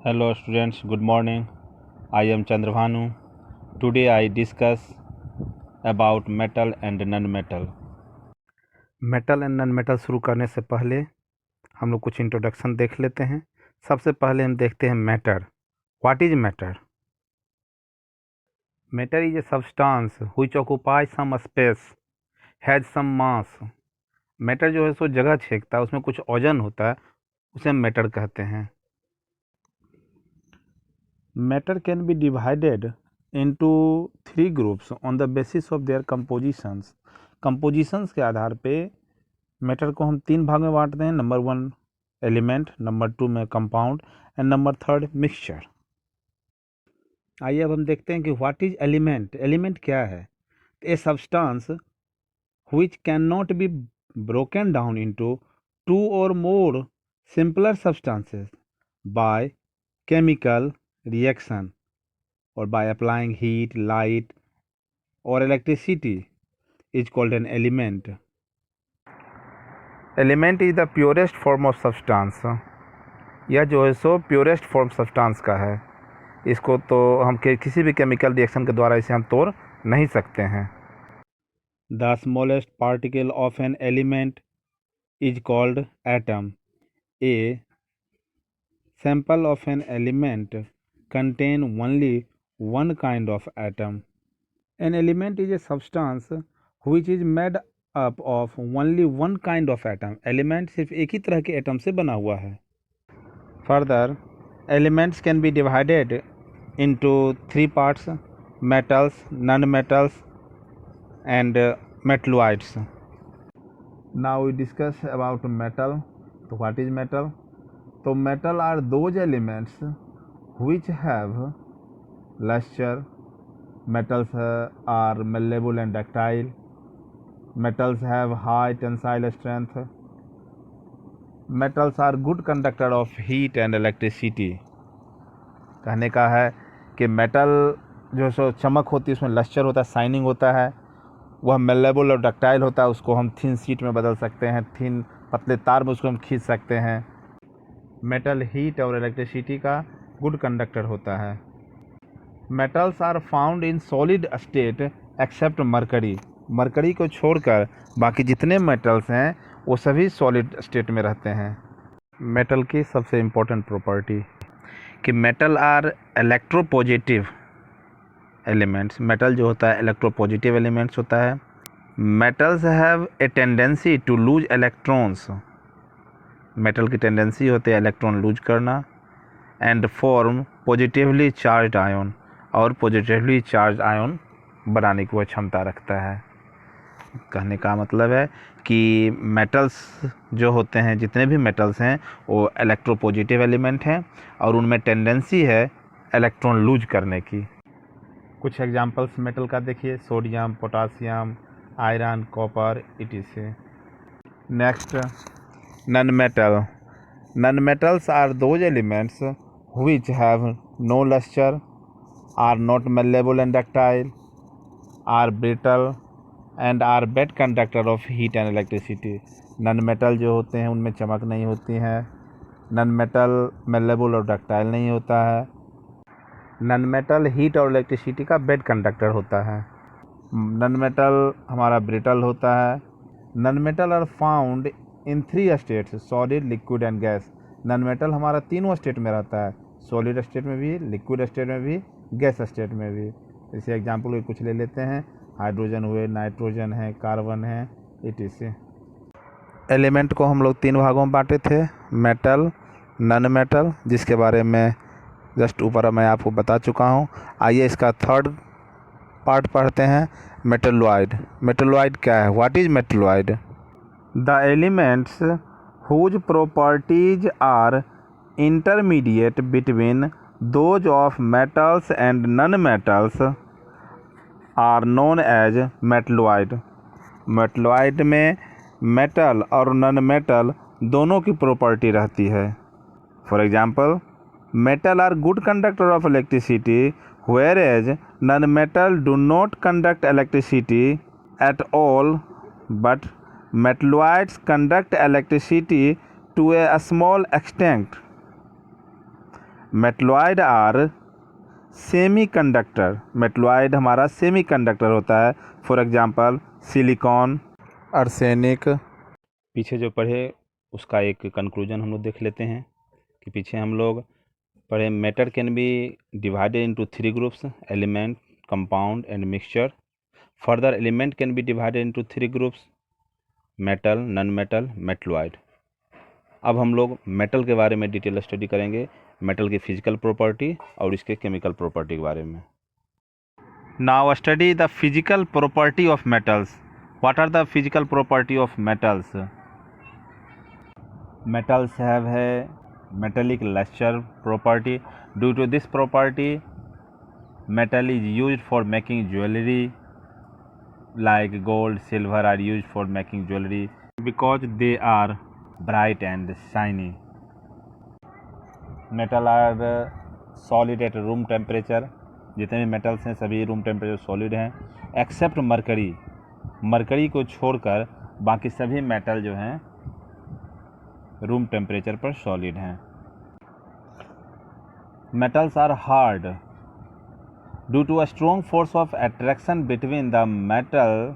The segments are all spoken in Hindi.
Hello students, good morning. I am Chandrabhanu. Today I discuss about metal and non-metal. Metal and non metal शुरू करने से पहले हम लोग कुछ इंट्रोडक्शन देख लेते हैं। सबसे पहले हम देखते हैं matter. What is matter? Matter is a substance which occupy some space, has some mass. Matter जो है सो जगह छेकता है, उसमें कुछ वजन होता है, उसे हम मैटर कहते हैं। Matter can be divided into 3 groups on the basis of their compositions. Compositions के आधार पे मैटर को हम 3 भाग में बांटते हैं। नंबर 1 एलिमेंट, नंबर 2 में कंपाउंड एंड नंबर 3 मिक्सचर। आइए अब हम देखते हैं कि व्हाट इज एलिमेंट। एलिमेंट क्या है? ए substance which can not be broken down into 2 और more simpler substances by chemical reaction or by applying heat, light or electricity is called an element. Element is the purest form of substance. यह जो है सो प्योरेस्ट फॉर्म सब्सटेंस का है। इसको तो हम किसी भी केमिकल रिएक्शन के द्वारा इसे हम तोड़ नहीं सकते हैं। The smallest particle of an element is called atom. A sample of an element contain only one kind of atom. An element is a substance which is made up of only one kind of atom. Element सिर्फ एक ही तरह के एटम से बना हुआ है। Further, elements can be divided into 3 parts: metals, non-metals and metalloids. Now we discuss about metal. So what is metal? So metal are those elements which have luster. Metals are malleable and ductile. Metals have high tensile strength. Metals are good conductor of heat and electricity. कहने का है कि मेटल जो सो चमक होती है, उसमें लस्टर होता है, शाइनिंग होता है, वह मेलेबल और डक्टाइल होता है। उसको हम थिन शीट में बदल सकते हैं, थिन पतले तार में उसको हम खींच सकते हैं। मेटल हीट और इलेक्ट्रिसिटी का गुड कंडक्टर होता है। Metals are found in solid state except mercury. Mercury को छोड़कर बाकी जितने मेटल्स हैं वो सभी सॉलिड स्टेट में रहते हैं। मेटल की सबसे इम्पोर्टेंट प्रॉपर्टी कि metal are electropositive elements. Metal जो होता है इलेक्ट्रोपॉजिटिव एलिमेंट्स होता है। Metals have a tendency to lose electrons. Metal की टेंडेंसी होती है इलेक्ट्रॉन लूज करना। And form positively charged ion, और पॉजिटिवली चार्ज आयन बनाने की वह क्षमता रखता है। कहने का मतलब है कि मेटल्स जो होते हैं, जितने भी मेटल्स हैं, वो इलेक्ट्रोपॉजिटिव एलिमेंट हैं और उनमें टेंडेंसी है इलेक्ट्रॉन लूज करने की। कुछ एग्जांपल्स मेटल का देखिए: sodium, potassium, iron, copper, etc. Next, non metal. Non metals are those elements which have no luster, are not malleable and ductile, are brittle and are bad conductor of heat and electricity. Non metal जो होते हैं उनमें चमक नहीं होती है। नॉन मेटल malleable और ductile नहीं होता है। नॉन मेटल हीट और इलेक्ट्रिसिटी का बेड कंडक्टर होता है। नॉन मेटल हमारा ब्रिटल होता है। Non metal are found in 3 states: solid, liquid and gas. Non metal हमारा तीनों स्टेट में रहता है, सॉलिड स्टेट में भी, लिक्विड स्टेट में भी, गैस स्टेट में भी। इसे एग्जाम्पल कुछ ले लेते हैं: हाइड्रोजन हुए, नाइट्रोजन है, कार्बन है, etc. एलिमेंट को हम लोग 3 भागों में बांटे थे: मेटल, नॉन मेटल, जिसके बारे में जस्ट ऊपर मैं आपको बता चुका हूँ। आइए इसका 3rd पार्ट पढ़ते हैं: मेटलॉइड। मेटलॉइड क्या है? What is metalloid? The elements whose properties are intermediate between those of metals and non-metals are known as metalloid. Metalloid में मेटल और नॉन मेटल दोनों की प्रॉपर्टी रहती है। For example, metal are good conductor of electricity whereas non-metal do not conduct electricity at all, but metalloids conduct electricity to a small extent. Metalloid are semi conductor, metalloid हमारा सेमी कंडक्टर होता है, फॉर एग्जांपल सिलिकॉन, आर्सेनिक। पीछे जो पढ़े उसका एक कंक्लूजन हम लोग देख लेते हैं कि पीछे हम लोग पढ़े matter can be divided into 3 groups, element, compound and mixture. Further element can be divided into 3 groups, metal, non metal, metalloid. अब हम लोग मेटल के बारे में डिटेल स्टडी करेंगे, मेटल की फिजिकल प्रॉपर्टी और इसके केमिकल प्रॉपर्टी के बारे में। Now study the physical property of metals. What are the physical property of metals? Metals have a metallic luster property. Due to this property, metal is used for making jewelry, like gold, silver are used for making jewelry because they are bright and shiny. Metal are solid at room temperature. जितने भी मेटल्स हैं सभी रूम टेम्परेचर सॉलिड हैं, एक्सेप्ट मरकरी। मरकरी को छोड़कर बाकी सभी मेटल जो हैं रूम टेम्परेचर पर सॉलिड हैं। Metals are hard due to a strong force of attraction between the metal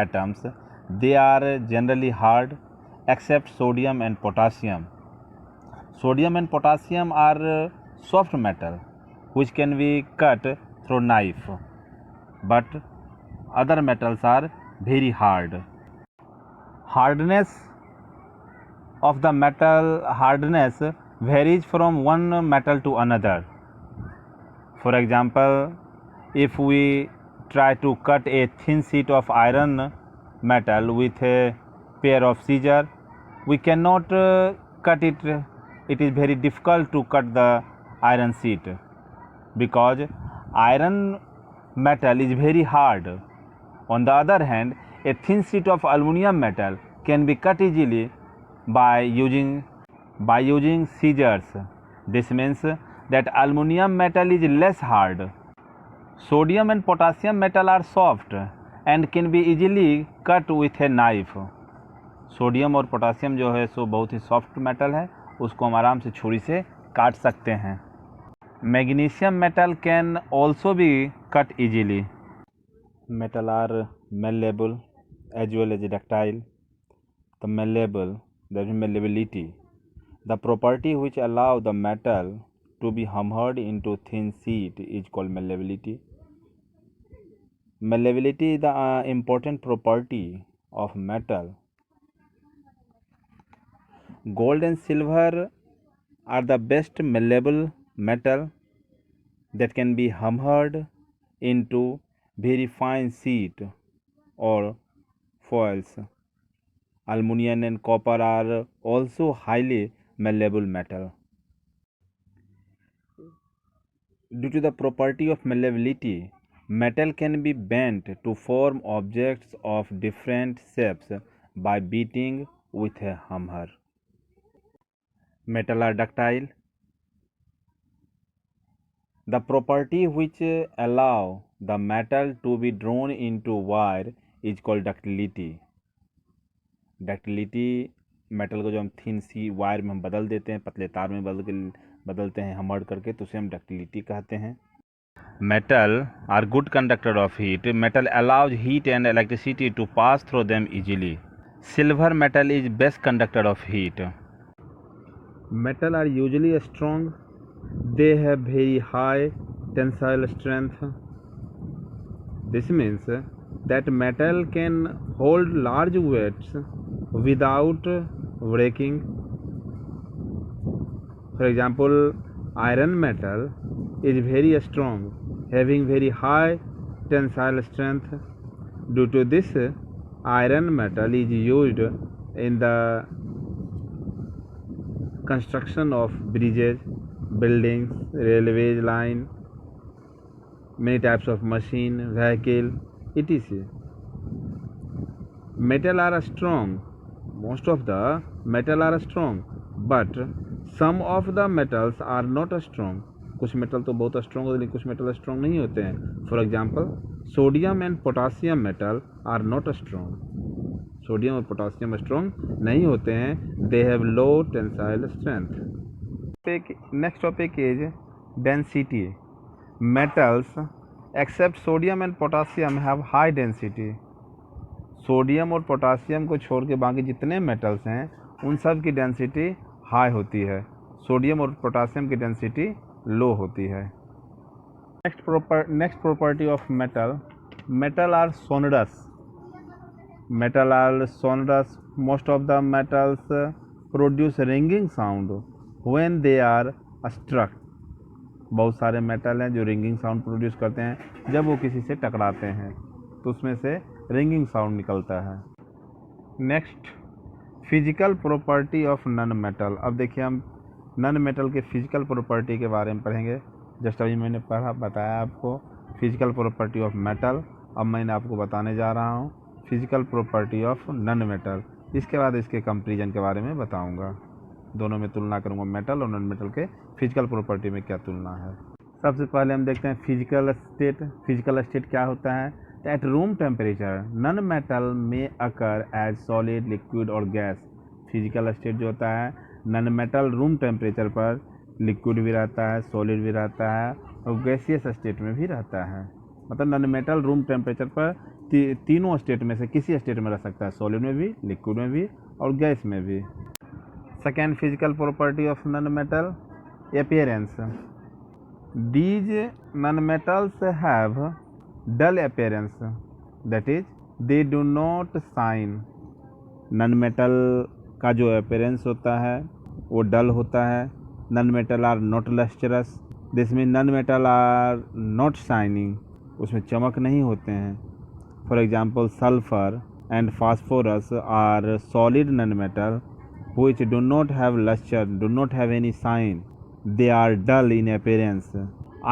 atoms. They are generally hard except sodium and potassium. Sodium and potassium are soft metal which can be cut through knife, but other metals are very hard. Hardness of the metal hardness varies from one metal to another. For example, if we try to cut a thin sheet of iron metal with a pair of scissors, we cannot cut it. It is very difficult to cut the iron sheet because iron metal is very hard. On the other hand, a thin sheet of aluminum metal can be cut easily by using scissors. This means that aluminum metal is less hard. Sodium and potassium metal are soft and can be easily cut with a knife. Sodium और पोटासियम जो है सो बहुत ही सॉफ्ट मेटल है, उसको हम आराम से छुरी से काट सकते हैं। Magnesium metal can also be cut easily. Metal are malleable as well as ductile. The malleable, that is malleability, the property which allow the metal to be hammered into thin sheet is called malleability. Malleability is the important property of metal. Gold and silver are the best malleable metal that can be hammered into very fine sheet or foils. Aluminum and copper are also highly malleable metal. Due to the property of malleability, metal can be bent to form objects of different shapes by beating with a hammer. Metal are ductile. The property which allow the metal to be drawn into wire is called ductility. Ductility metal को जो हम थिन सी वायर में हम बदल देते हैं, पतले तार में बदलते हैं हमर्ड करके, तो उसे हम डक्टिलिटी कहते हैं। Metal are good conductor of heat. Metal allows heat and electricity to pass through them easily. Silver metal is best conductor of heat. Metal are usually strong. They have very high tensile strength. This means that metal can hold large weights without breaking. For example, iron metal is very strong, having very high tensile strength. Due to this, iron metal is used in the construction of bridges, buildings, railway line, many types of machine, vehicle, etc. Metal are strong. Most of the metal are strong, but some of the metals are not strong. कुछ मेटल तो बहुत स्ट्रॉन्ग होते हैं, लेकिन कुछ मेटल स्ट्रॉन्ग नहीं होते हैं. For example, sodium and potassium metal are not strong. Sodium और पोटासियम स्ट्रॉन्ग नहीं होते हैं. They have low tensile strength. Next topic is density. Metals except sodium and potassium have high density. Sodium और पोटासियम को छोड़ के बाकी जितने मेटल्स हैं उन सब की डेंसिटी हाई होती है. सोडियम और पोटासियम की डेंसिटी लो होती है. Next property of metal. Metal are sonorous. Metal are sonorous. Most of the metals produce ringing sound when they are struck. बहुत सारे मेटल हैं जो रिंगिंग साउंड प्रोड्यूस करते हैं जब वो किसी से टकराते हैं, तो उसमें से रिंगिंग साउंड निकलता है. Next physical property of non metal. अब देखिए हम नन मेटल के फिजिकल प्रॉपर्टी के बारे में पढ़ेंगे. जस्ट अभी मैंने बताया आपको फिजिकल प्रॉपर्टी ऑफ मेटल. अब मैंने आपको बताने जा रहा हूँ physical property of non metal. इसके बाद इसके कंपैरिजन के बारे में बताऊँगा. दोनों में तुलना करूँगा, मेटल और नन मेटल के फिजिकल प्रॉपर्टी में क्या तुलना है. सबसे पहले हम देखते हैं फिजिकल स्टेट. फिजिकल स्टेट क्या होता है? At room temperature non metal में अकर एज सॉलिड, लिक्विड और गैस. फिजिकल स्टेट जो होता है नन मेटल रूम टेम्परेचर पर लिक्विड भी रहता है, सॉलिड भी रहता है और गैसियस स्टेट में भी रहता है. मतलब नन मेटल रूम टेम्परेचर पर तीनों स्टेट में से किसी स्टेट में रह सकता है, सॉलिड में भी, लिक्विड में भी और गैस में भी. Second physical property of non metal appearance. These nonmetals have dull appearance, that is they do not shine. Non metal का जो appearance होता है वो डल होता है. Non metal are not lustrous. This mean non metal are not shining. उसमें चमक नहीं होते हैं. For example sulphur and phosphorus are solid non metal which do not have luster, do not have any shine. They are dull in appearance.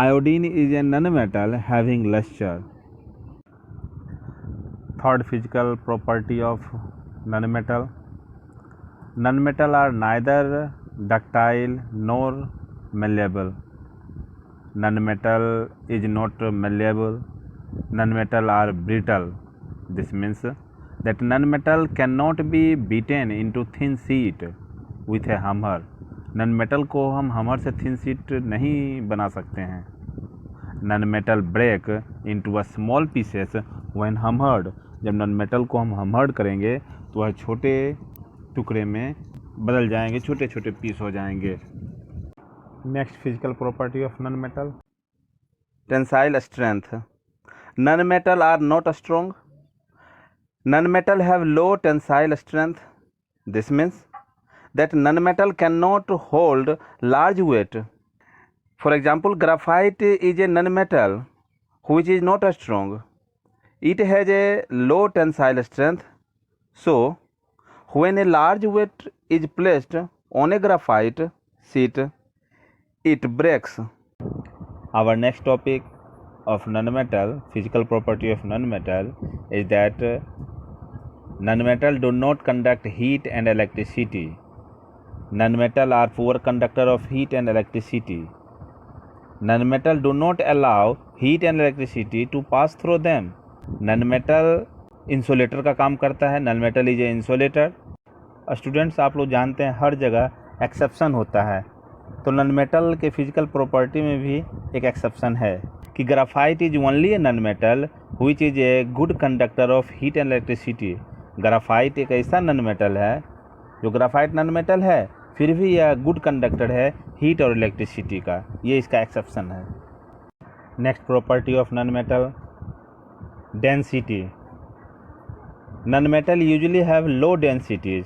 Iodine is a nonmetal having luster. Third physical property of nonmetal. Nonmetal are neither ductile nor malleable. Nonmetal is not malleable. Nonmetal are brittle. This means that nonmetal cannot be beaten into thin sheet with a hammer. ननमेटल को हम हमर से थिन शीट नहीं बना सकते हैं. Nonmetal break into a small pieces when hammered. जब ननमेटल को हम हमर्ड करेंगे तो वह छोटे टुकड़े में बदल जाएंगे, छोटे छोटे पीस हो जाएंगे. Next physical property of nonmetal. Tensile strength. Nonmetal are not strong. Nonmetal have low tensile strength. This means that nonmetal cannot hold large weight. For example, graphite is a nonmetal which is not strong. It has a low tensile strength. So, when a large weight is placed on a graphite sheet, it breaks. Our next topic of nonmetal, physical property of nonmetal, is that nonmetal do not conduct heat and electricity. Nonmetal are poor conductor of heat and electricity. Nonmetal do not allow heat and electricity to pass through them. Nonmetal insulator का काम करता है. नॉनमेटल इज ए इंसुलेटर. स्टूडेंट्स, आप लोग जानते हैं हर जगह एक्सेप्शन होता है, तो नॉनमेटल के फिजिकल प्रॉपर्टी में भी एक एक्सेप्शन है कि graphite is only a nonmetal which is a good conductor of heat and electricity. Graphite एक ऐसा नॉनमेटल है जो ग्राफाइट नॉनमेटल है फिर भी यह गुड कंडक्टर है हीट और इलेक्ट्रिसिटी का. ये इसका एक्सेप्शन है. Next property of nonmetal, density. Nonmetal usually have low densities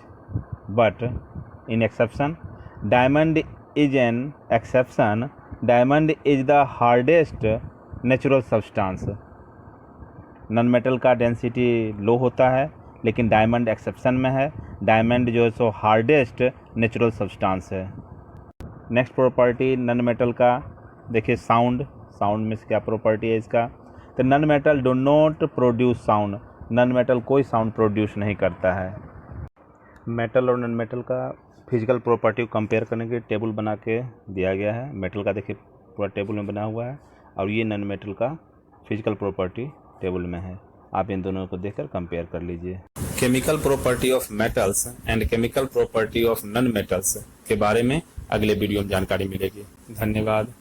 but in exception diamond is an exception. Diamond is the hardest natural substance. Nonmetal का डेंसिटी लो होता है लेकिन डायमंड एक्सेप्शन में है. डायमंड जो है सो हार्डेस्ट नेचुरल सब्सटेंस है. नेक्स्ट प्रॉपर्टी नॉनमेटल का देखिए, साउंड. साउंड में क्या प्रॉपर्टी है इसका? तो नॉनमेटल डू नॉट प्रोड्यूस साउंड. नॉनमेटल कोई साउंड प्रोड्यूस नहीं करता है. मेटल और नॉनमेटल का फिजिकल प्रॉपर्टी को कंपेयर करने के टेबल बना के दिया गया है. मेटल का देखिए पूरा टेबल में बना हुआ है और ये नॉनमेटल का फिजिकल प्रॉपर्टी टेबल में है. आप इन दोनों को देखकर कंपेयर कर लीजिए. Chemical property of metals and chemical property of non metals के बारे में अगले वीडियो में जानकारी मिलेगी। धन्यवाद।